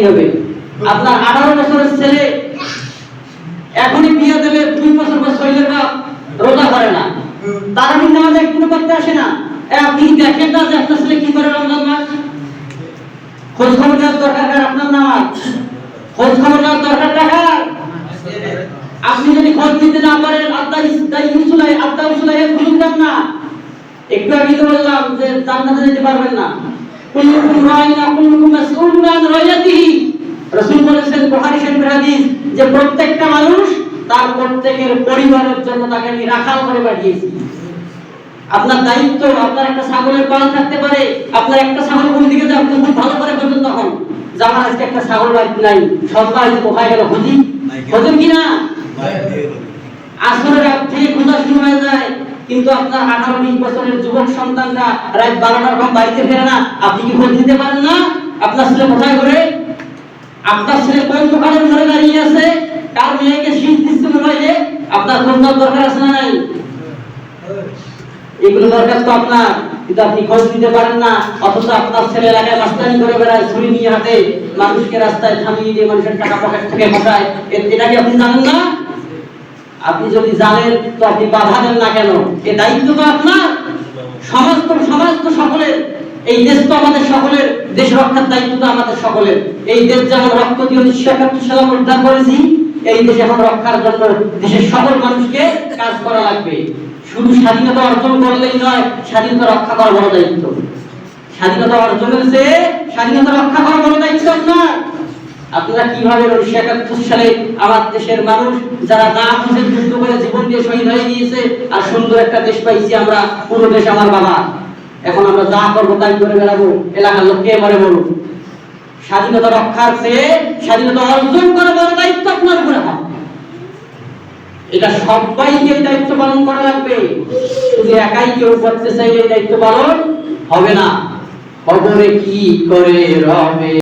হবে। আপনার 18 বছরের ছেলে এখনই বিয়ে দেবে, 2 বছর পর শরীরের বাপ রোজা করে না, তারাবি নামাজ একদিন করতে আসে না। আপনি দেখেন না যে আপনার ছেলে কি করে রমজান মাস? খোঁজ খবর নেওয়ার দরকার কার? আপনার নামাজ খোঁজ খবর নেওয়ার দরকার কার? আপনি যদি খোঁজ নিতে না পারেন, খুঁজবেন না। একটু আগে তো বললাম যে জান্নাতে যেতে পারবেন না। কুল্লুকুম রাইনা কুল্লুকুম মাসউলুন আন রাইয়াতিহি। রাসূল বলেছেন বুখারী শরীফের হাদিস যে প্রত্যেকটা মানুষ তার প্রত্যেকের পরিবারের জন্য তাকে আমি রাখাল করে পাঠিয়েছি। আপনার দায়িত্ব, আপনার একটা ছাগলের পাল থাকতে পারে, আপনার একটা ছাগল কোন দিকে যায় আপনি খুব ভালো করে বুঝেন তখন যে আমার আজকে একটা ছাগল বাড়িতে নাই, সন্তান কোথায় গেল খুঁজি, খোঁজেন কিনা? আসরের রাত থেকে খোঁজা শুরু হয়ে যায়, কিন্তু আপনার 18-20 বছরের যুবক সন্তানটা রাত 12টার পর বাড়িতে ফেরে না, আপনি কি খোঁজ নিতে পারেন না? আপনার ছেলে কোথায় ঘুরে, আপনার ছেলে কোন দোকানের ঘরে দাঁড়িয়ে আছে, কার মেয়েকে শীত দিচ্ছে মোবাইলে, আপনার খোঁজ নেওয়ার দরকার আছে না নাই? এগুলো দরকার তো আপনার, কিন্তু আপনি খোঁজ দিতে পারেন না। অথচ আপনার ছেলে এলাকায় মাস্তানি করে বেড়ায়, ছুরি নিয়ে হাতে মানুষকে রাস্তায় থামিয়ে দিয়ে মানুষের টাকা পকেট থেকে খসায়, এটা কি আপনি জানেন না? আপনি যদি জানেন তো আপনি বাধা দেন না কেন? এই দায়িত্ব তো আপনার। সমাজ তো সকলের, এই দেশ তো আমাদের সকলের, দেশ রক্ষার দায়িত্ব তো আমাদের সকলের। এই দেশ যেমন রক্ত দিয়ে 1971 সালে উদ্ধার করেছি, এই দেশ এখন রক্ষার জন্য দেশের সকল মানুষকে কাজ করা লাগবে। শুধু স্বাধীনতা অর্জন করলেই নয়, স্বাধীনতা রক্ষা করা বড় দায়িত্ব। স্বাধীনতা অর্জনের চেয়ে স্বাধীনতা রক্ষা করা বড় দায়িত্ব আপনার। আপনারা কিভাবে 1971 সালে আমার দেশের মানুষ যারা না বুঝে যুদ্ধ করে জীবন দিয়ে শহীদ হয়ে গিয়েছে, আর সুন্দর একটা দেশ পাইছি আমরা, পুরো দেশ আমার বাবা, এখন আমরা যা করবো তাই করে বেড়াবো, এলাকার লোক কে মরে বলুন? স্বাধীনতা রক্ষার চেয়ে স্বাধীনতা অর্জন করা বড় দায়িত্ব আপনার উপরে হয়। এটা সবাইকে এই দায়িত্ব পালন করা লাগবে। শুধু একাই কেউ করতে চাইলে এই দায়িত্ব পালন হবে না। খবরে কি করে রবে।